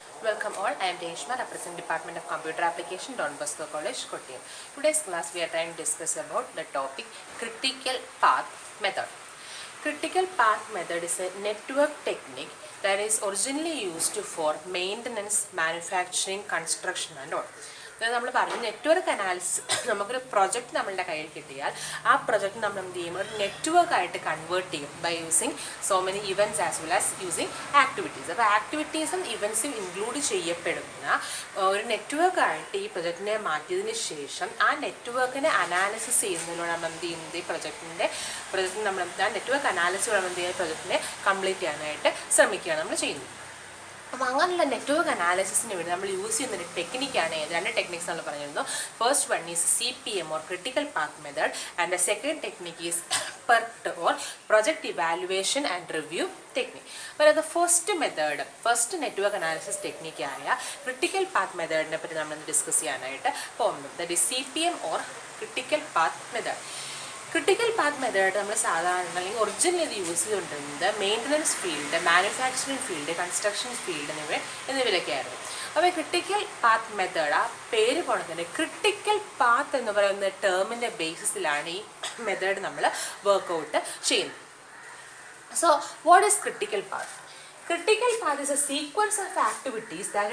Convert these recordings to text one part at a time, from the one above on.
Welcome all, I am Deshma, representing Department of Computer Application, Don Bosco College, Kottayam. Today's class we are trying to discuss about the topic critical path method. Critical path method is a network technique that is originally used for maintenance, manufacturing, construction and all. അതായത് നമ്മൾ പറഞ്ഞു network analysis നമുക്കൊരു project നമ്മളുടെ കയ്യിൽ കിട്ടിയാൽ ആ project നമ്മൾ എന്ത് ചെയ്യും ഒരു നെറ്റ്വർക്ക് ആയിട്ട് കൺവേർട്ട് ചെയ്യും by using so many events as well as using activities. അപ്പോൾ ആക്ടിവിറ്റീസും ഇവൻറ്റ്സും ഇൻക്ലൂഡ് ചെയ്യപ്പെടുന്ന ഒരു നെറ്റ്വർക്ക് ആയിട്ട് ഈ പ്രൊജക്റ്റിനെ മാറ്റിയതിന് ശേഷം ആ നെറ്റ്വർക്കിനെ അനാലിസിസ് ചെയ്യുന്നതിലൂടെ നമ്മൾ എന്ത് ചെയ്യുന്നത് ഈ പ്രൊജക്റ്റിന് നമ്മൾ ആ നെറ്റ്വർക്ക് അനാലിസിസ് നമ്മൾ എന്ത് ചെയ്യുക പ്രൊജക്റ്റിനെ കംപ്ലീറ്റ് ചെയ്യാനായിട്ട് ശ്രമിക്കുകയാണ് നമ്മൾ ചെയ്യുന്നത്. അപ്പോൾ അങ്ങനെയുള്ള നെറ്റ്വർക്ക് അനാലിസിസിന് വേണ്ടി നമ്മൾ യൂസ് ചെയ്യുന്നൊരു ടെക്നിക്കാണ് രണ്ട് ടെക്നിക്സ് നമ്മൾ പറഞ്ഞിരുന്നു. First one is CPM or critical path method and the second technique is PERT or project evaluation and review technique. അപ്പോൾ അത് ഫസ്റ്റ് നെറ്റ്വർക്ക് അനാലിസിസ് ടെക്നിക്കായ ക്രിട്ടിക്കൽ പാത്ത് മെത്തേഡിനെ പറ്റി നമ്മൾ ഡിസ്കസ് ചെയ്യാനായിട്ട് പോകുന്നത്. That is CPM or critical path method. Critical path method നമ്മൾ സാധാരണ അല്ലെങ്കിൽ ഒറിജിനൽ ഇത് യൂസ് ചെയ്തുകൊണ്ടിരുന്നത് maintenance field, manufacturing field, construction field എന്നിവയിലൊക്കെയായിരുന്നു. അപ്പോൾ ക്രിട്ടിക്കൽ പാത്ത് മെത്തേഡ് ആ പേര് പോണതിൻ്റെ ക്രിട്ടിക്കൽ പാത്ത് എന്ന് പറയുന്ന ടേമിൻ്റെ ബേസിസിലാണ് ഈ മെത്തേഡ് നമ്മൾ വർക്കൗട്ട് ചെയ്യുന്നത്. So what is critical path? Critical path is a sequence of activities that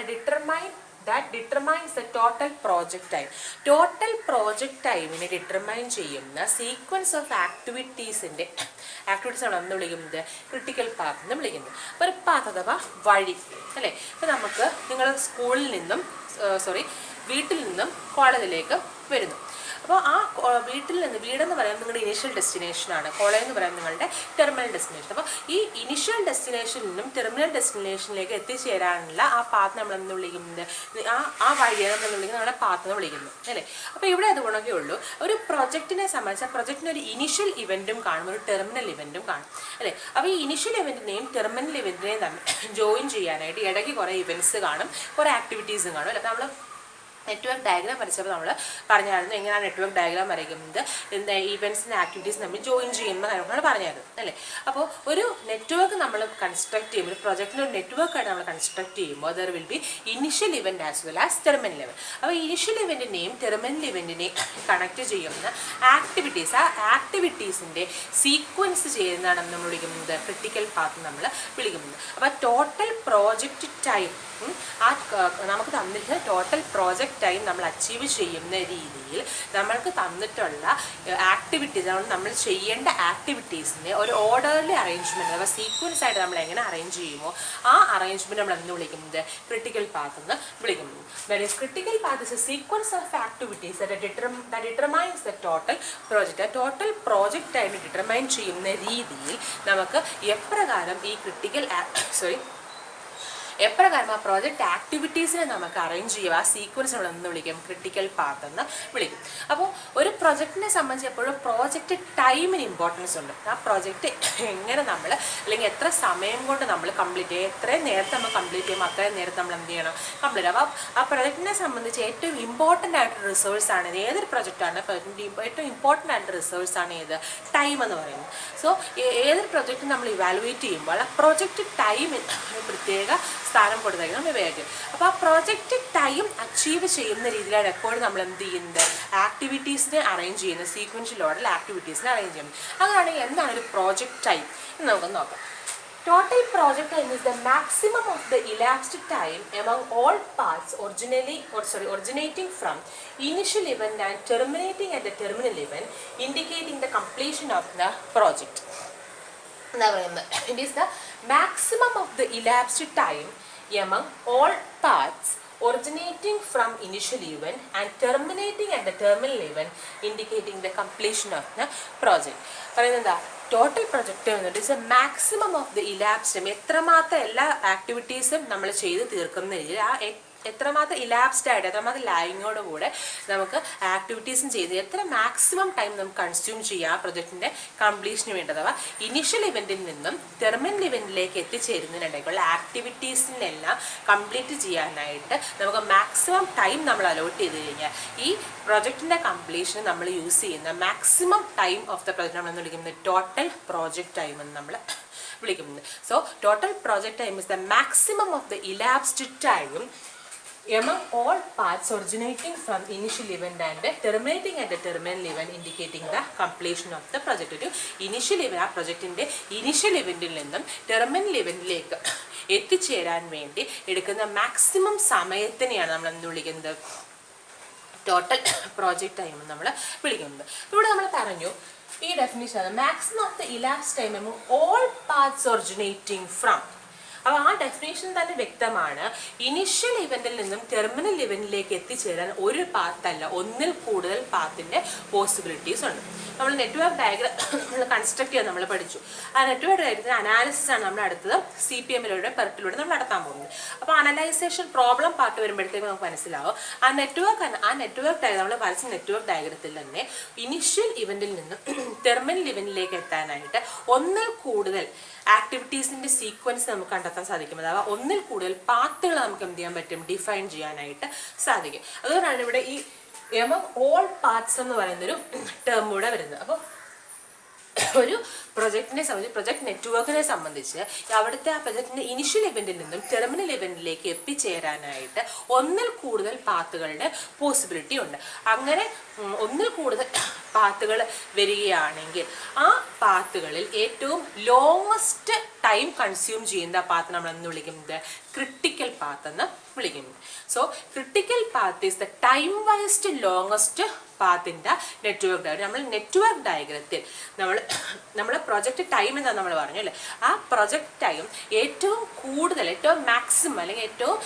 determines the total project time. Total project time determine ചെയ്യുന്ന sequence of activities നമ്മൾ എന്ന് വിളിക്കുന്നത് ക്രിട്ടിക്കൽ പാത്ത് എന്ന് വിളിക്കുന്നത്. അപ്പോൾ ഒരു പാത്ത് അഥവാ വഴി അല്ലേ. അപ്പോൾ നമുക്ക് നിങ്ങൾ വീട്ടിൽ നിന്നും കോളേജിലേക്ക് വരുന്നു. അപ്പോൾ ആ വീടെന്ന് പറയുന്നത് നിങ്ങളുടെ ഇനിഷ്യൽ ഡെസ്റ്റിനേഷനാണ്. കോളേജ് എന്ന് പറയുന്നത് നിങ്ങളുടെ ടെർമിനൽ ഡെസ്റ്റിനേഷൻ. അപ്പോൾ ഈ ഇനിഷ്യൽ ഡെസ്റ്റിനേഷനിൽ നിന്നും ടെർമിനൽ ഡെസ്റ്റിനേഷനിലേക്ക് എത്തിച്ചേരാനുള്ള ആ പാത്ത് നമ്മളെന്ന് വിളിക്കുന്നത് ആ വഴിയെ നമ്മൾ വിളിക്കുന്നത് നമ്മുടെ പാത്ത് എന്ന് വിളിക്കുന്നു അല്ലേ. അപ്പോൾ ഇവിടെ അതുകൊണ്ടൊക്കെ ഉള്ളൂ. ഒരു പ്രൊജക്റ്റിനെ സംബന്ധിച്ച് ആ പ്രൊജക്റ്റിന് ഒരു ഇനിഷ്യൽ ഇവൻറ്റും കാണും, ഒരു ടെർമിനൽ ഇവൻറ്റും കാണും അല്ലേ. അപ്പോൾ ഈ ഇനിഷ്യൽ ഇവൻറ്റിനെയും ടെർമിനൽ ഇവൻറ്റിനെയും തമ്മിൽ ജോയിൻ ചെയ്യാനായിട്ട് ഇടയ്ക്ക് കുറേ ഇവൻറ്റ്സ് കാണും, കുറേ ആക്ടിവിറ്റീസും കാണും അല്ലേ. അപ്പോൾ നമ്മൾ നെറ്റ്വർക്ക് ഡയഗ്രാം വരച്ചപ്പോൾ നമ്മൾ പറഞ്ഞായിരുന്നു എങ്ങനെയാണ് നെറ്റ്വർക്ക് ഡയഗ്രാം വരയ്ക്കുന്നത്, എന്താ ഈവൻറ്റ്സിൻ്റെ ആക്ടിവിറ്റീസ് നമ്മൾ ജോയിൻ ചെയ്യുന്ന കാര്യങ്ങളാണ് പറഞ്ഞത് അല്ലേ. അപ്പോൾ ഒരു നെറ്റ്വർക്ക് നമ്മൾ കൺസ്ട്രക്ട് ചെയ്യുമ്പോൾ ഒരു പ്രൊജക്റ്റിന് ഒരു നെറ്റ്വർക്കായിട്ട് നമ്മൾ കൺസ്ട്രക്ട് ചെയ്യുമ്പോൾ there will be initial event as well as terminal event. അപ്പോൾ ഇനിഷ്യൽ ഇവൻറ്റിനെയും ടെർമിനൽ ഇവൻറ്റിനെയും കണക്ട് ചെയ്യുന്ന ആക്ടിവിറ്റീസ്, ആ ആക്ടിവിറ്റീസിൻ്റെ സീക്വൻസ് ചെയ്യുന്നതാണ് നമ്മൾ വിളിക്കുന്നത് ക്രിട്ടിക്കൽ പാത്ത് നമ്മൾ വിളിക്കുന്നത്. അപ്പോൾ ടോട്ടൽ പ്രോജക്റ്റ് ടൈം നമുക്ക് തന്നിട്ട് ടോട്ടൽ പ്രോജക്റ്റ് ടൈം നമ്മൾ അച്ചീവ് ചെയ്യുന്ന രീതിയിൽ നമ്മൾക്ക് തന്നിട്ടുള്ള ആക്ടിവിറ്റീസ്, നമ്മൾ ചെയ്യേണ്ട ആക്ടിവിറ്റീസിനെ ഒരു ഓർഡർലി അറേഞ്ച്മെൻറ്റ് അഥവാ സീക്വൻസ് ആയിട്ട് നമ്മൾ എങ്ങനെ അറേഞ്ച് ചെയ്യുമോ ആ അറേഞ്ച്മെൻറ്റ് നമ്മൾ എന്ന് വിളിക്കുന്നത് ക്രിട്ടിക്കൽ പാത്ത് എന്ന് വിളിക്കുന്നു. That is critical path is A sequence of activities that determines the total project. ആ ടോട്ടൽ പ്രോജക്റ്റ് ടൈം ഡിറ്റർമൈൻ ചെയ്യുന്ന രീതിയിൽ നമുക്ക് എപ്രകാരം ആ പ്രോജക്റ്റ് ആക്ടിവിറ്റീസിനെ നമുക്ക് അറേഞ്ച് ചെയ്യുക, ആ സീക്വൻസ് നമ്മൾ എന്ന് വിളിക്കും ക്രിട്ടിക്കൽ പാത്ത് എന്ന് വിളിക്കും. അപ്പോൾ ഒരു പ്രൊജക്റ്റിനെ സംബന്ധിച്ച് എപ്പോഴും പ്രോജക്റ്റ് ടൈമിന് ഇമ്പോർട്ടൻസ് ഉണ്ട്. ആ പ്രോജക്റ്റ് എങ്ങനെ നമ്മൾ അല്ലെങ്കിൽ എത്ര സമയം കൊണ്ട് നമ്മൾ കംപ്ലീറ്റ് ചെയ്യും, എത്രയും നേരത്തെ നമ്മൾ കംപ്ലീറ്റ് ചെയ്യുമ്പോൾ അത്രയും നേരത്തെ നമ്മൾ എന്ത് ചെയ്യണം കംപ്ലീറ്റ്. അപ്പോൾ ആ പ്രൊജക്റ്റിനെ സംബന്ധിച്ച് ഏറ്റവും ഇമ്പോർട്ടൻ്റ് ആയിട്ടൊരു റിസോഴ്സാണ് ഇത്. ഏതൊരു പ്രൊജക്റ്റാണ് ഏറ്റവും ഇമ്പോർട്ടൻ്റ് ആയിട്ട് റിസോഴ്സാണ് ഏത് ടൈം എന്ന് പറയുന്നത്. സോ ഏതൊരു പ്രൊജക്റ്റ് നമ്മൾ ഇവാലുവേറ്റ് ചെയ്യുമ്പോൾ ആ പ്രൊജക്റ്റ് ടൈം പ്രത്യേക സ്ഥാനം കൊടുത്തായിരിക്കും നമ്മൾ ഉപയോഗിക്കും. അപ്പോൾ ആ പ്രോജക്റ്റ് ടൈം അച്ചീവ് ചെയ്യുന്ന രീതിയിലാണ് എപ്പോഴും നമ്മൾ എന്ത് ചെയ്യുന്നത് ആക്ടിവിറ്റീസിനെ അറേഞ്ച് ചെയ്യുന്നത്, സീക്വൻഷ്യൽ ഓർഡറിൽ ആക്ടിവിറ്റീസിനെ അറേഞ്ച് ചെയ്യുന്നത്. അങ്ങനെയാണെങ്കിൽ എന്താണ് ഒരു പ്രോജക്റ്റ് ടൈം എന്ന് നമുക്ക് നോക്കാം. Total project time is the maximum of the elapsed time among all paths originating from initial event and terminating at the terminal event, indicating the completion of the project. It is the maximum of the elapsed time among all paths originating from initial event and terminating at the terminal event, indicating the completion of the project. പറയുന്നത് total project എന്നുള്ളത് is A maximum of the elapsed time. എത്രമാത്രം എല്ലാ ആക്ടിവിറ്റീസും നമ്മൾ ചെയ്ത് തീർക്കുന്ന രീതിയിൽ ആ എത്രമാത്രം ഇലാപ്സ്ഡ് ആയിട്ട് എത്രമാത്രം ലായിങ്ങോട് കൂടെ നമുക്ക് ആക്ടിവിറ്റീസും ചെയ്ത് എത്ര മാക്സിമം ടൈം നമുക്ക് കൺസ്യൂം ചെയ്യാം ആ പ്രൊജക്റ്റിൻ്റെ കംപ്ലീഷന് വേണ്ടി. അഥവാ ഇനിഷ്യൽ ഇവൻറ്റിൽ നിന്നും ടെർമിനൽ ഇവൻറ്റിലേക്ക് എത്തിച്ചേരുന്നതിനിടയ്ക്കുള്ള ആക്ടിവിറ്റീസിനെല്ലാം കംപ്ലീറ്റ് ചെയ്യാനായിട്ട് നമുക്ക് മാക്സിമം ടൈം നമ്മൾ അലോട്ട് ചെയ്ത് കഴിഞ്ഞാൽ ഈ പ്രൊജക്റ്റിൻ്റെ കംപ്ലീഷന് നമ്മൾ യൂസ് ചെയ്യുന്ന maximum time of the project നമ്മളെന്ന് വിളിക്കുന്നത് ടോട്ടൽ പ്രോജക്റ്റ് ടൈം എന്ന് നമ്മൾ വിളിക്കുന്നത്. So total project time is the maximum of the elapsed time among all paths originating from initial event and terminating at the terminal event, indicating the completion of the project. ഒരു initial event, ആ പ്രൊജക്റ്റിൻ്റെ initial ഇവൻറ്റിൽ നിന്നും terminal ഇവൻറ്റിലേക്ക് എത്തിച്ചേരാൻ വേണ്ടി എടുക്കുന്ന maximum സമയത്തിനെയാണ് നമ്മൾ എന്ത് വിളിക്കുന്നത്, total project time നമ്മൾ വിളിക്കുന്നത്. ഇവിടെ നമ്മൾ പറഞ്ഞു ഈ definition maximum of the elapse time among all paths originating from. അപ്പോൾ ആ ഡെഫിനേഷൻ തന്നെ വ്യക്തമാണ്. ഇനിഷ്യൽ ഇവൻറ്റിൽ നിന്നും ടെർമിനൽ ഇവൻറ്റിലേക്ക് എത്തിച്ചേരാൻ ഒരു പാത്തല്ല, ഒന്നിൽ കൂടുതൽ പാത്തിൻ്റെ പോസിബിലിറ്റീസ് ഉണ്ട്. നമ്മൾ നെറ്റ്വർക്ക് ഡയഗ്രാം നമ്മൾ കൺസ്ട്രക്ട് ചെയ്യാൻ നമ്മൾ പഠിച്ചു. ആ നെറ്റ്വർക്ക് ഡയഗ്രത്തിൻ്റെ അനാലിസിസ് ആണ് നമ്മൾ അടുത്തത് CPM-ലൂടെ പെർട്ടിലൂടെ നമ്മൾ നടത്താൻ പോകുന്നത്. അപ്പോൾ അനലൈസേഷൻ പ്രോബ്ലം പാർട്ട് വരുമ്പോഴത്തേക്ക് നമുക്ക് മനസ്സിലാവും ആ നെറ്റ്വർക്ക് ഡയഗ്രം നമ്മൾ വരച്ച നെറ്റ്വർക്ക് ഡയഗ്രത്തിൽ തന്നെ ഇനിഷ്യൽ ഇവൻറ്റിൽ നിന്നും ടെർമിനൽ ഇവൻറ്റിലേക്ക് എത്താനായിട്ട് ഒന്നിൽ കൂടുതൽ ആക്ടിവിറ്റീസിൻ്റെ സീക്വൻസ് നമുക്ക് കണ്ടെത്താൻ സാധിക്കും. അഥവാ ഒന്നിൽ കൂടുതൽ പാത്തുകൾ നമുക്ക് എന്ത് ചെയ്യാൻ പറ്റും, ഡിഫൈൻ ചെയ്യാനായിട്ട് സാധിക്കും. അതുകൊണ്ടാണ് ഇവിടെ ഈ among all paths എന്ന് പറയുന്നൊരു ടേം കൂടെ വരുന്നത്. അപ്പോൾ ഒരു പ്രൊജക്റ്റിനെ സംബന്ധിച്ച്, പ്രൊജക്ട് നെറ്റ്വർക്കിനെ സംബന്ധിച്ച് അവിടുത്തെ ആ പ്രൊജക്റ്റിൻ്റെ ഇനിഷ്യൽ ഇവൻറ്റിൽ നിന്നും ടെർമിനൽ ഇവൻറ്റിലേക്ക് എത്തിച്ചേരാനായിട്ട് ഒന്നിൽ കൂടുതൽ പാത്തുകളുടെ പോസിബിലിറ്റി ഉണ്ട്. അങ്ങനെ ഒന്നിൽ കൂടുതൽ പാത്തുകൾ വരികയാണെങ്കിൽ ആ പാത്തുകളിൽ ഏറ്റവും ലോങ്ങസ്റ്റ് ടൈം കൺസ്യൂം ചെയ്യുന്ന പാത്ത് നമ്മൾ എന്ന് വിളിക്കുന്നത് ക്രിട്ടിക്കൽ പാത്ത് എന്ന് വിളിക്കുന്നു. So critical path is the time wised longest പാത്തിൻ്റെ നെറ്റ്വർക്ക് ഡയഗ്രം. നമ്മൾ നെറ്റ്വർക്ക് ഡയഗ്രത്തിൽ നമ്മൾ പ്രൊജക്റ്റ് ടൈം എന്താണെന്ന് നമ്മൾ പറഞ്ഞു അല്ലേ, ആ പ്രൊജക്റ്റ് ടൈം ഏറ്റവും മാക്സിമം അല്ലെങ്കിൽ ഏറ്റവും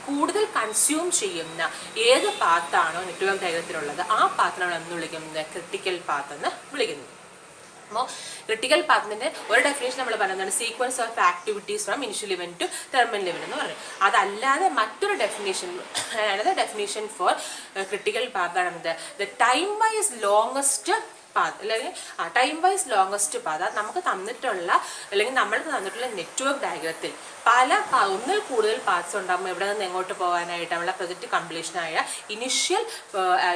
കൂടുതൽ കൺസ്യൂം ചെയ്യുന്ന ഏത് പാത്താണോ നെറ്റ്വർക്ക് ഡയഗ്രത്തിലുള്ളത് ആ പാത്ത് നമ്മൾ എന്ന് വിളിക്കുന്നത് ക്രിട്ടിക്കൽ പാത്ത് എന്ന് വിളിക്കുന്നു. അപ്പോൾ ക്രിട്ടിക്കൽ പാത്തിൻ്റെ ഒരു ഡെഫിനേഷൻ നമ്മൾ പറയുന്നതാണ് sequence of activities from initial event to terminal event എന്ന് പറഞ്ഞു. അതല്ലാതെ മറ്റൊരു ഡെഫിനേഷൻ ഫോർ ക്രിട്ടിക്കൽ പാത്താണ് the time wise longest path അല്ലെങ്കിൽ ടൈം വൈസ് ലോങ്ങസ്റ്റ് പാത്ത്. നമുക്ക് തന്നിട്ടുള്ള നെറ്റ്വർക്ക് ഡയഗ്രത്തിൽ ഒന്നിൽ കൂടുതൽ പാത്ത്സ് ഉണ്ടാകുമ്പോൾ ഇവിടെ നിന്ന് എങ്ങോട്ട് പോകാനായിട്ട് നമ്മളെ പ്രൊജക്റ്റ് കംപ്ലീഷനായ ഇനിഷ്യൽ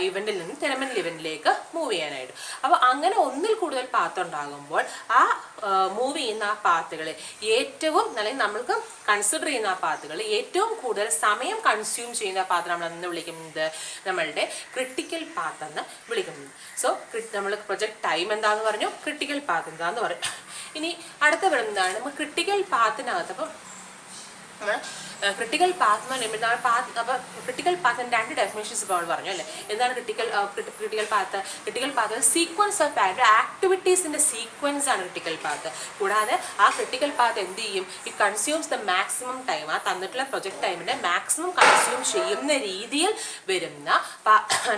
ഇവൻറ്റിൽ നിന്ന് ടെർമിനൽ ഇവൻറ്റിലേക്ക് മൂവ് ചെയ്യാനായിട്ട്. അപ്പോൾ അങ്ങനെ ഒന്നിൽ കൂടുതൽ പാത്ത് ഉണ്ടാകുമ്പോൾ ആ മൂവ് ചെയ്യുന്ന ആ പാത്തുകളിൽ ഏറ്റവും അല്ലെങ്കിൽ നമ്മൾക്ക് കൺസിഡർ ചെയ്യുന്ന ആ പാത്തുകൾ ഏറ്റവും കൂടുതൽ സമയം കൺസ്യൂം ചെയ്യുന്ന പാത്ത് നമ്മൾ എന്ന് വിളിക്കുന്നത് നമ്മളുടെ ക്രിട്ടിക്കൽ പാത്ത് എന്ന് വിളിക്കുന്നത്. സോ നമ്മൾ പ്രൊജക്ട് ടൈം എന്താണെന്ന് പറഞ്ഞു, ക്രിട്ടിക്കൽ പാത്ത് എന്താണെന്ന് പറയും. ഇനി അടുത്ത വരുന്നതാണ് നമ്മൾ ക്രിട്ടിക്കൽ പാത്തിനകത്ത്. അപ്പം ക്രിട്ടിക്കൽ പാത്ത് എന്ന് പറയുമ്പോൾ അപ്പോൾ ക്രിട്ടിക്കൽ പാത്തിന് രണ്ട് ഡെഫിനേഷൻസ് ഇപ്പോൾ നമ്മൾ പറഞ്ഞു അല്ലേ. എന്താണ് ക്രിട്ടിക്കൽ പാത്ത് സീക്വൻസ് ഓഫ് ആക്ടിവിറ്റീസിൻ്റെ സീക്വൻസ് ആണ് ക്രിട്ടിക്കൽ പാത്ത്. കൂടാതെ ആ ക്രിട്ടിക്കൽ പാത്ത് എന്ത് ചെയ്യും, ഈ കൺസ്യൂംസ് ദ മാക്സിമം ടൈം, ആ തന്നിട്ടുള്ള പ്രൊജക്ട് ടൈമിൻ്റെ മാക്സിമം കൺസ്യൂം ചെയ്യുന്ന രീതിയിൽ വരുന്ന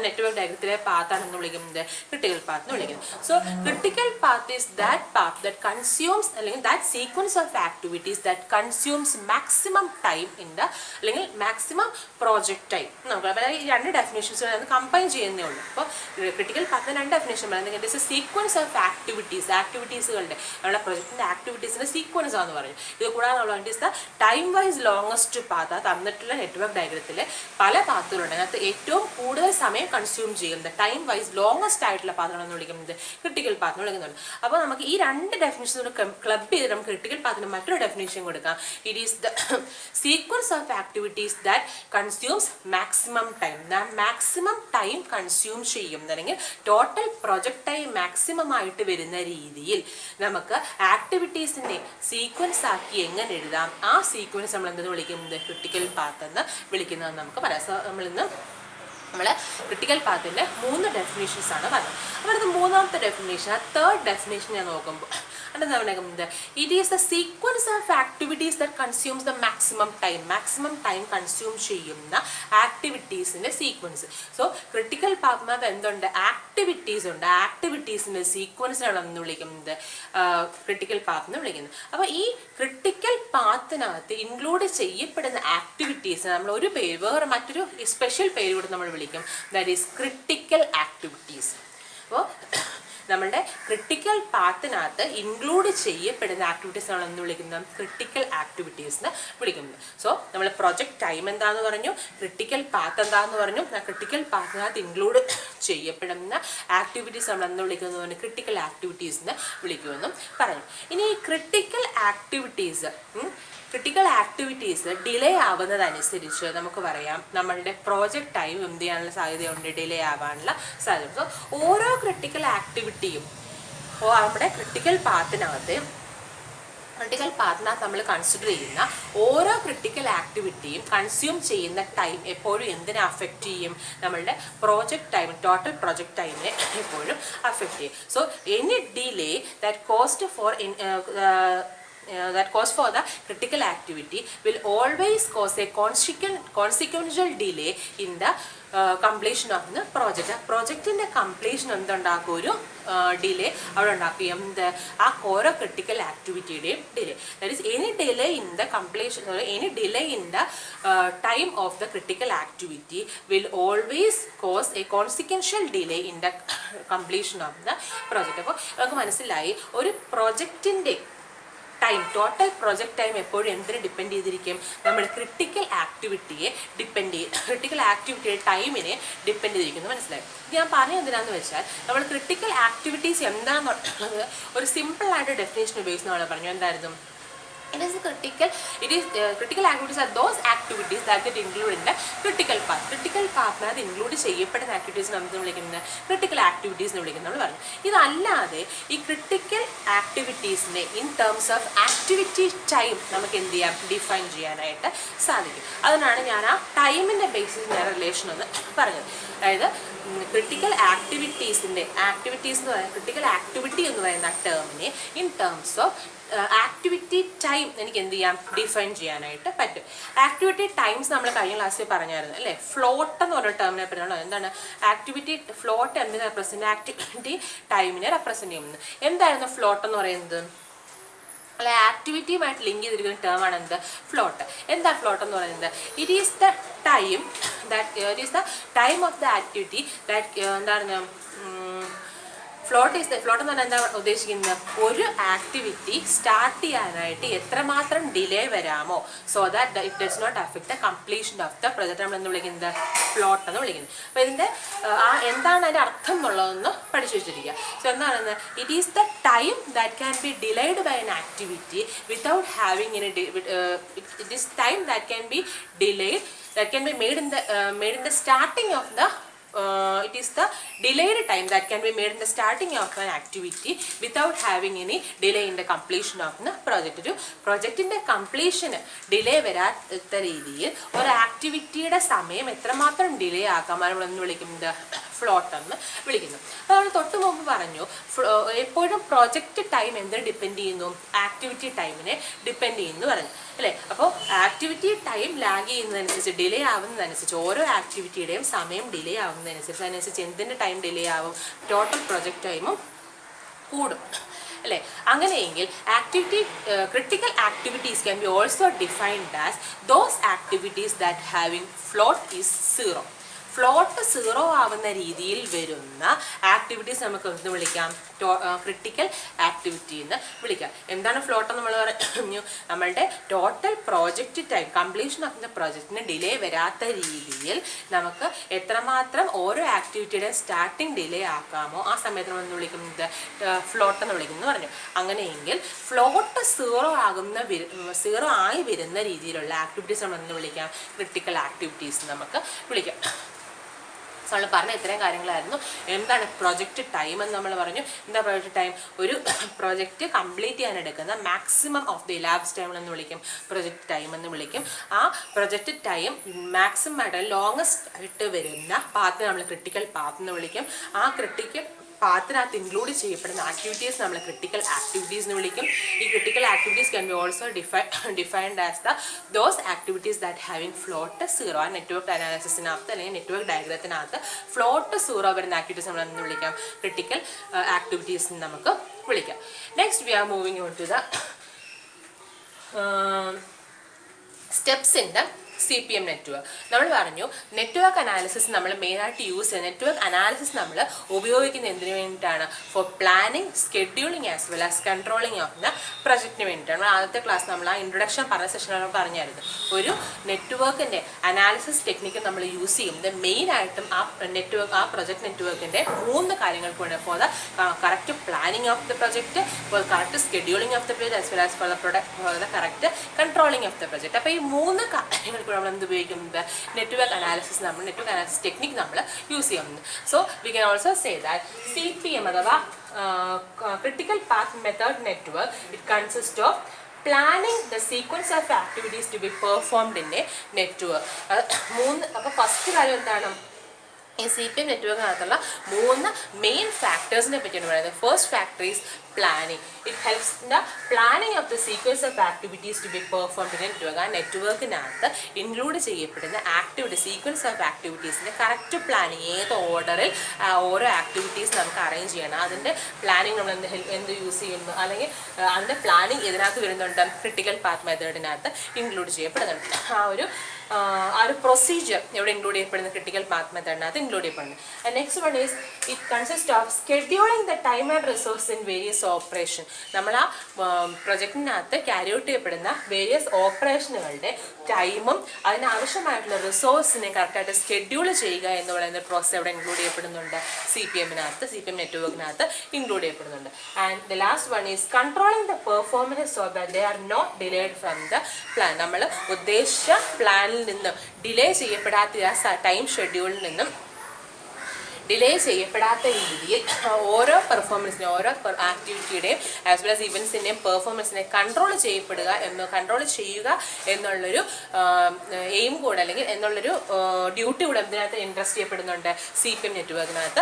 നെറ്റ്വർക്ക് ഡയഗ്രത്തിലെ പാത്താണെന്ന് വിളിക്കുന്നത് ക്രിട്ടിക്കൽ പാത്ത് എന്ന് വിളിക്കുന്നത്. So critical path is that path that consumes അല്ലെങ്കിൽ that sequence of activities that consumes maximum time അല്ലെങ്കിൽ മാക്സിമം പ്രോജക്റ്റ് ടൈം. നമുക്ക് അതായത് ഈ രണ്ട് ഡെഫിനേഷൻസ് കമ്പൈൻ ചെയ്യുന്നേ ഉള്ളൂ. അപ്പോൾ ക്രിട്ടിക്കൽ പാത്തിന് രണ്ട് ഡെഫിനേഷൻ പറയുന്നത് ഇറ്റ്സ് എ സീക്വൻസ് ഓഫ് ആക്ടിവിറ്റീസുകളുടെ നമ്മുടെ പ്രൊജക്റ്റിൻ്റെ ആക്ടിവിറ്റീസിൻ്റെ സീക്വൻസ് ആണെന്ന് പറഞ്ഞു. ഇത് കൂടാതെ നമ്മൾ it is the time wise longest path. തന്നിട്ടുള്ള നെറ്റ്വർക്ക് ഡയഗ്രത്തിൽ പല പാത്തുകളുണ്ട്. അതിനകത്ത് ഏറ്റവും കൂടുതൽ സമയം കൺസ്യൂം ചെയ്യുന്നത് ടൈം വൈസ് ലോങ്ങസ്റ്റ് ആയിട്ടുള്ള പാത്തുകളെന്ന് വിളിക്കുന്നത് ക്രിട്ടിക്കൽ പാത്ത് എന്ന് വിളിക്കുന്നുണ്ട്. അപ്പോൾ നമുക്ക് ഈ രണ്ട് ഡെഫിനേഷൻ ക്ലബ് ചെയ്ത് നമുക്ക് ക്രിട്ടിക്കൽ പാത്തിന് മറ്റൊരു ഡെഫിനേഷൻ കൊടുക്കാം. It is the sequence of activities that consumes maximum time. Maximum time consume ചെയ്യും അല്ലെങ്കിൽ ടോട്ടൽ പ്രൊജക്ട് ടൈം മാക്സിമം ആയിട്ട് വരുന്ന രീതിയിൽ നമുക്ക് ആക്ടിവിറ്റീസിൻ്റെ സീക്വൻസ് ആക്കി എങ്ങനെ എഴുതാം, ആ സീക്വൻസ് നമ്മൾ എന്തെന്ന് വിളിക്കുന്നത് ക്രിട്ടിക്കൽ പാത്ത് എന്ന് വിളിക്കുന്നതെന്ന് നമുക്ക് പറയാം. സോ നമ്മൾ ക്രിട്ടിക്കൽ പാത്തിൻ്റെ 3 ഡെഫിനേഷൻസ് ആണ് പറഞ്ഞത്. അപ്പോൾ അടുത്ത മൂന്നാമത്തെ ഡെഫിനേഷൻ, തേർഡ് ഡെഫിനേഷൻ ഞാൻ നോക്കുമ്പോൾ it is the sequence of activities that consumes the maximum time consume ചെയ്യുന്ന ആക്ടിവിറ്റീസിൻ്റെ സീക്വൻസ്. സോ ക്രിട്ടിക്കൽ പാത്തിനകത്ത് എന്തുണ്ട്, ആക്ടിവിറ്റീസ് ഉണ്ട്. ആക്ടിവിറ്റീസിൻ്റെ സീക്വൻസിനാണ് എന്ന് വിളിക്കുന്നത് ക്രിട്ടിക്കൽ പാത്ത് എന്ന് വിളിക്കുന്നത്. അപ്പോൾ ഈ ക്രിട്ടിക്കൽ പാത്തിനകത്ത് ഇൻക്ലൂഡ് ചെയ്യപ്പെടുന്ന ആക്ടിവിറ്റീസ് നമ്മൾ ഒരു പേര് മറ്റൊരു സ്പെഷ്യൽ പേര് കൂടെ നമ്മൾ വിളിക്കും, ദാറ്റ് ഈസ് ക്രിട്ടിക്കൽ ആക്ടിവിറ്റീസ്. അപ്പോൾ നമ്മളുടെ ക്രിട്ടിക്കൽ പാത്തിനകത്ത് ഇൻക്ലൂഡ് ചെയ്യപ്പെടുന്ന ആക്ടിവിറ്റീസ് നമ്മൾ എന്ന് വിളിക്കുന്നത് ക്രിട്ടിക്കൽ ആക്ടിവിറ്റീസ് എന്ന് വിളിക്കുന്നത്. സോ നമ്മൾ പ്രൊജക്ട് ടൈം എന്താന്ന് പറഞ്ഞു, ക്രിട്ടിക്കൽ പാത്ത് എന്താന്ന് പറഞ്ഞു, ക്രിട്ടിക്കൽ പാത്തിനകത്ത് ഇൻക്ലൂഡ് ചെയ്യപ്പെടുന്ന ആക്ടിവിറ്റീസ് നമ്മൾ എന്ന് വിളിക്കുന്നു ക്രിട്ടിക്കൽ ആക്ടിവിറ്റീസ് എന്ന് വിളിക്കുമെന്നും പറഞ്ഞു. ഇനി ഈ ക്രിട്ടിക്കൽ ആക്ടിവിറ്റീസ് ഡിലേ ആവുന്നതനുസരിച്ച് നമുക്ക് പറയാം നമ്മളുടെ പ്രോജക്റ്റ് ടൈം എന്ത് ചെയ്യാനുള്ള സാധ്യതയുണ്ട്, ഡിലേ ആവാനുള്ള സാധ്യത. സോ ഓരോ ക്രിട്ടിക്കൽ ആക്ടിവിറ്റിയും നമ്മുടെ ക്രിട്ടിക്കൽ പാത്തിനകത്ത് നമ്മൾ കൺസിഡർ ചെയ്യുന്ന ഓരോ ക്രിട്ടിക്കൽ ആക്ടിവിറ്റിയും കൺസ്യൂം ചെയ്യുന്ന ടൈം എപ്പോഴും എന്തിനെ അഫക്റ്റ് ചെയ്യും, നമ്മളുടെ പ്രോജക്റ്റ് ടൈം, ടോട്ടൽ പ്രോജക്റ്റ് ടൈമിനെ എപ്പോഴും അഫക്റ്റ് ചെയ്യും. So any delay that cause for the critical activity will always cause a consequential delay in the completion of the project. പ്രോജക്റ്റിൻ്റെ കംപ്ലീഷൻ എന്തുണ്ടാക്കും, ഒരു ഡിലേ അവിടെ ഉണ്ടാക്കും. എന്ത്, ആ ഓരോ ക്രിട്ടിക്കൽ ആക്ടിവിറ്റിയുടെയും delay. That is any delay in the completion, any delay in the time of the critical activity will always cause a consequential delay in the completion of the project. അപ്പോൾ നമുക്ക് മനസ്സിലായി ഒരു പ്രോജക്റ്റിൻ്റെ ടൈം, ടോട്ടൽ പ്രോജക്റ്റ് ടൈം എപ്പോഴും എന്തിനെ depend ചെയ്തിരിക്കും, നമ്മൾ critical ആക്ടിവിറ്റിയെ ക്രിട്ടിക്കൽ ആക്ടിവിറ്റിയുടെ ടൈമിനെ ഡിപ്പെൻഡ് ചെയ്തിരിക്കുന്നു. മനസ്സിലായി? ഞാൻ പറഞ്ഞത് എന്തിനാന്ന് വെച്ചാൽ നമ്മൾ ക്രിട്ടിക്കൽ ആക്ടിവിറ്റീസ് എന്താണെന്നുള്ളത് ഒരു സിമ്പിളായിട്ട് ഡെഫിനേഷൻ ഉപയോഗിച്ച് നമ്മൾ പറഞ്ഞു. എന്തായിരുന്നു? critical activities are those activities that get included in the critical path. Critical path include ചെയ്യപ്പെടുന്ന ആക്ടിവിറ്റീസ് നമുക്ക് വിളിക്കുന്നത് ക്രിട്ടിക്കൽ ആക്ടിവിറ്റീസ് എന്ന് വിളിക്കുന്നത് നമ്മൾ പറഞ്ഞു. ഇതല്ലാതെ ഈ ക്രിട്ടിക്കൽ ആക്ടിവിറ്റീസിനെ in terms of activity time നമുക്ക് എന്ത് ചെയ്യാം, ഡിഫൈൻ ചെയ്യാനായിട്ട് സാധിക്കും. അതിനാണ് ഞാൻ ആ ടൈമിൻ്റെ ബേസിസ് ഞാൻ റിലേഷൻ എന്ന് പറഞ്ഞത്. അതായത് ക്രിട്ടിക്കൽ ആക്ടിവിറ്റീസ് എന്ന് പറയുന്നത് ക്രിട്ടിക്കൽ ആക്ടിവിറ്റി എന്ന് പറയുന്ന ടേമിനെ in terms of activity time എനിക്ക് എന്ത് ചെയ്യാം, ഡിഫൈൻ ചെയ്യാനായിട്ട് പറ്റും. ആക്ടിവിറ്റി ടൈംസ് നമ്മൾ കഴിഞ്ഞ ക്ലാസ്സിൽ പറഞ്ഞായിരുന്നു അല്ലേ. ഫ്ലോട്ട് എന്ന് പറഞ്ഞ ടേമിനെ പറ്റിയാണ്. എന്താണ് ആക്ടിവിറ്റി ഫ്ലോട്ട്, എന്തിനെ റെപ്രസെൻറ്റ്, ആക്ടിവിറ്റി ടൈമിനെ റെപ്രസെൻറ്റ് ചെയ്യുന്നത്. എന്തായിരുന്നു ഫ്ലോട്ട് എന്ന് പറയുന്നത്? അല്ല, ആക്ടിവിറ്റിയുമായിട്ട് ലിങ്ക് ചെയ്തിരിക്കുന്ന ടേമാണ് എന്ത്, ഫ്ലോട്ട്. എന്താ ഫ്ലോട്ട് എന്ന് പറയുന്നത്? It is the time of the activity that എന്താണ് ഫ്ലോട്ട് എന്ന് പറഞ്ഞാൽ എന്താ ഉദ്ദേശിക്കുന്നത്, ഒരു ആക്ടിവിറ്റി സ്റ്റാർട്ട് ചെയ്യാനായിട്ട് എത്രമാത്രം ഡിലേ വരാമോ, so that it does not affect the completion of the project നമ്മൾ എന്ന് വിളിക്കുന്നത് ഫ്ലോട്ട് എന്ന് വിളിക്കുന്നത്. അപ്പോൾ ഇതിൻ്റെ എന്താണ് അതിൻ്റെ അർത്ഥം എന്നുള്ളതൊന്ന് പഠിച്ചു വെച്ചിരിക്കുക. സോ എന്താണെന്ന്, it is the time that can be delayed by an activity without having any it is time that can be delayed that can be made in the starting of the it is the delayed time that can be made in the starting of an activity without having any delay in the completion of the project. ഒരു പ്രൊജക്റ്റിൻ്റെ കംപ്ലീഷന് delay വരാത്ത രീതിയിൽ ഒരു ആക്ടിവിറ്റിയുടെ സമയം എത്രമാത്രം delay ആക്കാം നമ്മളെന്ന് വിളിക്കുന്നത് float എന്ന് വിളിക്കുന്നു. അപ്പോൾ നമ്മൾ തൊട്ട് മുമ്പ് പറഞ്ഞു എപ്പോഴും പ്രോജക്റ്റ് ടൈം എന്തിനെ ഡിപ്പെൻഡ് ചെയ്യുന്നു, ആക്ടിവിറ്റി ടൈമിനെ ഡിപ്പെൻഡ് ചെയ്യുന്നു പറഞ്ഞു അല്ലേ. അപ്പോൾ ആക്ടിവിറ്റി ടൈം ലാഗ് ചെയ്യുന്നതനുസരിച്ച്, ഡിലേ ആവുന്നതനുസരിച്ച്, ഓരോ ആക്ടിവിറ്റിയുടെയും സമയം ഡിലേ ആവുന്നതനുസരിച്ച് അതിനനുസരിച്ച് എന്തിൻ്റെ ടൈം ഡിലേ ആവും, ടോട്ടൽ പ്രൊജക്റ്റ് ടൈമും കൂടും അല്ലേ. അങ്ങനെയെങ്കിൽ critical activities can be also defined as those activities that having float is 0. Float 0 ആവുന്ന രീതിയിൽ വരുന്ന ആക്ടിവിറ്റീസ് നമുക്ക് എന്ത് വിളിക്കാം, ക്രിട്ടിക്കൽ ആക്ടിവിറ്റി എന്ന് വിളിക്കാം. എന്താണ് ഫ്ലോട്ട് നമ്മൾ പറഞ്ഞു, നമ്മളുടെ total project time, completion of the പ്രോജക്റ്റിന് ഡിലേ വരാത്ത രീതിയിൽ നമുക്ക് എത്രമാത്രം ഓരോ ആക്ടിവിറ്റിയുടെ സ്റ്റാർട്ടിങ് ഡിലേ ആക്കാമോ ആ സമയത്ത് നമ്മൾ എന്ന് വിളിക്കുന്നത് ഫ്ലോട്ട് എന്ന് വിളിക്കുന്നു പറഞ്ഞു. അങ്ങനെയെങ്കിൽ ഫ്ലോട്ട് 0 ആയി വരുന്ന രീതിയിലുള്ള ആക്ടിവിറ്റീസ് നമ്മൾ എന്ന് വിളിക്കാം ക്രിട്ടിക്കൽ ആക്ടിവിറ്റീസ് നമുക്ക് വിളിക്കാം. നമ്മൾ പറഞ്ഞ ഇത്രയും കാര്യങ്ങളായിരുന്നു. എന്താണ് പ്രൊജക്റ്റ് ടൈം എന്ന് നമ്മൾ പറഞ്ഞു. എന്താ പ്രൊജക്റ്റ് ടൈം? ഒരു പ്രൊജക്റ്റ് കംപ്ലീറ്റ് ചെയ്യാൻ എടുക്കുന്ന maximum of the elapsed time എന്ന് വിളിക്കും, പ്രൊജക്റ്റ് ടൈം എന്ന് വിളിക്കും. ആ പ്രൊജക്റ്റ് ടൈം മാക്സിമം ആയിട്ട് ലോങ്ങസ്റ്റ് ആയിട്ട് വരുന്ന പാത്ത് നമ്മൾ ക്രിട്ടിക്കൽ പാത്ത് എന്ന് വിളിക്കും. ആ ക്രിട്ടിക്കൽ പാത്തിനകത്ത് ഇൻക്ലൂഡ് ചെയ്യപ്പെടുന്ന ആക്ടിവിറ്റീസ് നമ്മൾ ക്രിട്ടിക്കൽ ആക്ടിവിറ്റീസ് എന്ന് വിളിക്കും. ഈ critical activities can be also defined as those activities that having float 0. ആ നെറ്റ്വർക്ക് അനാലിസിസിനകത്ത് അല്ലെങ്കിൽ നെറ്റ്വർക്ക് ഡയഗ്രത്തിനകത്ത് ഫ്ലോട്ട് 0 വരുന്ന ആക്ടിവിറ്റീസ് നമ്മൾ എന്ന് വിളിക്കാം ക്രിട്ടിക്കൽ ആക്ടിവിറ്റീസ് എന്ന് നമുക്ക് വിളിക്കാം. Next we are moving on to the steps in the CPM network. നമ്മൾ പറഞ്ഞു നെറ്റ്വർക്ക് അനാലിസിസ് നമ്മൾ മെയിനായിട്ട് യൂസ് ചെയ്യുന്നത് നെറ്റ്വർക്ക് അനാലിസിസ് നമ്മൾ ഉപയോഗിക്കുന്ന എന്തിനു വേണ്ടിയിട്ടാണ്? For planning, scheduling as well as controlling of the പ്രൊജക്റ്റിന് വേണ്ടിയിട്ടാണ്. നമ്മൾ ആദ്യത്തെ ക്ലാസ് നമ്മൾ ആ ഇൻട്രൊഡക്ഷൻ പറഞ്ഞ സെഷനിൽ പറഞ്ഞായിരുന്നു. ഒരു നെറ്റ്വർക്കിൻ്റെ അനാലിസിസ് ടെക്നിക്ക് നമ്മൾ യൂസ് ചെയ്യുന്നത് മെയിനായിട്ടും ആ നെറ്റ്വർക്ക്, ആ പ്രൊജക്ട് നെറ്റ്വർക്കിൻ്റെ 3 കാര്യങ്ങൾക്ക് വേണ്ടി. For the correct planning of the project, for correct scheduling of the project as well as for the correct controlling of the project. അപ്പോൾ ഈ 3 കാര്യങ്ങൾ നമ്മൾ എന്ത് ഉപയോഗിക്കുന്നത്? നെറ്റ്വർക്ക് അനാലിസിസ് ടെക്നിക് നമ്മൾ യൂസ് ചെയ്യുന്നത്. So we can also say that CPM അഥവാ critical path method network it consist of planning the sequence of activities to be performed in a network. അപ്പോൾ ഫസ്റ്റ് കാര്യം എന്താണ്? ഈ CPM നെറ്റ്വർക്കിനകത്തുള്ള 3 മെയിൻ ഫാക്ടേഴ്സിനെ പറ്റിയാണ് പറയുന്നത്. First factor is planning. It helps the planning of the sequence of activities to be performed in network. ആ നെറ്റ്വർക്കിനകത്ത് include ചെയ്യപ്പെടുന്ന സീക്വൻസ് ഓഫ് ആക്ടിവിറ്റീസിൻ്റെ കറക്റ്റ് പ്ലാനിങ്, ഏത് ഓർഡറിൽ ഓരോ ആക്ടിവിറ്റീസ് നമുക്ക് അറേഞ്ച് ചെയ്യണം, അതിൻ്റെ പ്ലാനിങ് നമ്മൾ എന്ത് യൂസ് ചെയ്യുന്നു, അല്ലെങ്കിൽ അതിൻ്റെ പ്ലാനിങ് ഇതിനകത്ത് വരുന്നുണ്ട്, ക്രിട്ടിക്കൽ പാത്ത് മെത്തേഡിനകത്ത് ഇൻക്ലൂഡ് ചെയ്യപ്പെടുന്നുണ്ട്. ആ ഒരു പ്രൊസീജിയർ ഇവിടെ ഇൻക്ലൂഡ് ചെയ്യപ്പെടുന്ന ക്രിട്ടിക്കൽ പാത്ത് മെത്തേഡിനകത്ത് ഇൻക്ലൂഡ് ചെയ്യപ്പെടുന്നു. Next one is it consist of scheduling the time and resource in various operation. നമ്മൾ ആ പ്രൊജക്റ്റിനകത്ത് ക്യാരി ഔട്ട് ചെയ്യപ്പെടുന്ന വേരിയസ് ഓപ്പറേഷനുകളുടെ ടൈമും അതിനാവശ്യമായിട്ടുള്ള റിസോഴ്സിനെ കറക്റ്റായിട്ട് സ്കെഡ്യൂൾ ചെയ്യുക എന്ന് പറയുന്ന പ്രോസസ് ഇവിടെ ഇൻക്ലൂഡ് ചെയ്യപ്പെടുന്നുണ്ട്. CPM നെറ്റ്വർക്കിനകത്ത് ഇൻക്ലൂഡ് ചെയ്യപ്പെടുന്നുണ്ട്. And the last one is controlling the performance so that they are not delayed from the plan. നമ്മൾ ഉദ്ദേശിച്ച പ്ലാനിൽ നിന്നും ഡിലേ ചെയ്യപ്പെടാത്ത ടൈം ഷെഡ്യൂളിൽ നിന്നും ഡിലേ ചെയ്യപ്പെടാത്ത രീതിയിൽ ഓരോ പെർഫോമൻസിനെ, ഓരോ ആക്ടിവിറ്റിയുടെയും ആസ് വെൽ ആസ് ഇവൻസിൻ്റെയും പെർഫോമൻസിനെ കൺട്രോൾ ചെയ്യുക എന്നുള്ളൊരു എയിം കൂടെ, അല്ലെങ്കിൽ എന്നുള്ളൊരു ഡ്യൂട്ടി കൂടെ ഇതിനകത്ത് ഇൻട്രസ്റ്റ് ചെയ്യപ്പെടുന്നുണ്ട്. CPM നെറ്റ്വർക്കിനകത്ത്,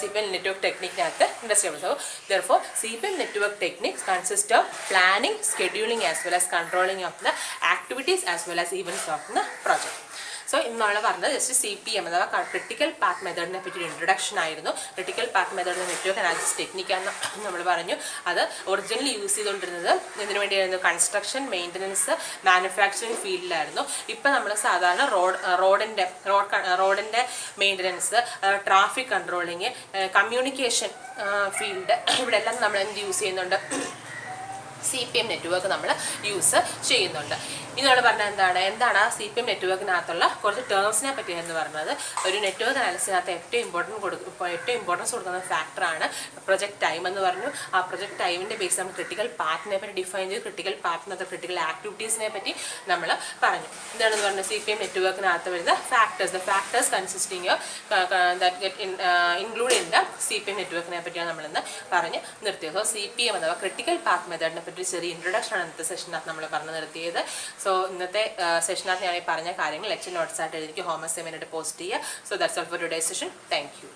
CPM നെറ്റ്വർക്ക് ടെക്നിക്കിനകത്ത് ഇൻട്രസ്റ്റ് ചെയ്യപ്പെടുന്നു. So therefore CPM network technique consist of planning, scheduling as well as controlling of the activities as well as events of the project. So ഇന്നാണ് പറഞ്ഞത് just CPM അഥവാ critical path മെത്തേഡിനെ പറ്റി ഒരു introduction ആയിരുന്നു. Critical path മെത്തേഡിൻ്റെ network analysis ടെക്നിക്കാന്ന് നമ്മൾ പറഞ്ഞു. അത് ഒറിജിനലി യൂസ് ചെയ്തുകൊണ്ടിരുന്നത് ഇതിനു വേണ്ടിയായിരുന്നു കൺസ്ട്രക്ഷൻ, മെയിൻ്റനൻസ്, മാനുഫാക്ചറിങ് ഫീൽഡിലായിരുന്നു. ഇപ്പം നമ്മൾ സാധാരണ റോഡിൻ്റെ maintenance, traffic controlling, communication field, ഇവിടെ എല്ലാം നമ്മൾ എന്ത് യൂസ് ചെയ്യുന്നുണ്ട്? CPM നെറ്റ്വർക്ക് നമ്മൾ യൂസ് ചെയ്യുന്നുണ്ട്. ഇതാണ് പറഞ്ഞത് എന്താണ് ആ CPM നെറ്റ്വർക്കിനകത്തുള്ള കുറച്ച് ടേംസിനെ പറ്റി എന്ന് പറഞ്ഞത്. ഒരു നെറ്റ്വർക്ക് അനാലിസിസിനകത്ത് ഏറ്റവും ഇമ്പോർട്ടൻസ് കൊടുക്കുന്ന ഫാക്ടറാണ് പ്രൊജക്ട് ടൈം എന്ന് പറഞ്ഞു. ആ പ്രൊജക്ട് ടൈമിൻ്റെ ബേസ് നമ്മൾ ക്രിട്ടിക്കൽ പാത്തിനെ പറ്റി ഡിഫൈൻ ചെയ്തു. ക്രിട്ടിക്കൽ പാത്തിനകത്ത് ക്രിട്ടിക്കൽ ആക്ടിവിറ്റീസിനെ പറ്റി നമ്മൾ പറഞ്ഞു. എന്താണെന്ന് പറഞ്ഞാൽ CPM നെറ്റ്വർക്കിനകത്ത് വരുന്ന factors consisting include in the CPM നെറ്റ്വർക്കിനെ പറ്റിയാണ് നമ്മളിന്ന് പറഞ്ഞ് നിർത്തിയത്. സോ CPM അഥവാ ക്രിട്ടിക്കൽ പാത്ത് മെത്തേഡിനെ പറ്റി ഒരു ചെറിയ ഇൻട്രൊഡക്ഷൻ ആണ് ഇന്നത്തെ സെഷനകത്ത് നമ്മൾ പറഞ്ഞു നിർത്തിയത്. സോ ഇന്നത്തെ സെഷനകത്ത് ഞാൻ ഈ പറഞ്ഞ കാര്യങ്ങൾ ലെക്ചർ നോട്ട്സ് ആയിട്ട് എഴുതിക്ക് ഹോം അസൈൻമെൻറ്റ് പോസ്റ്റ് ചെയ്യുക. So that's all for today's session. Thank you.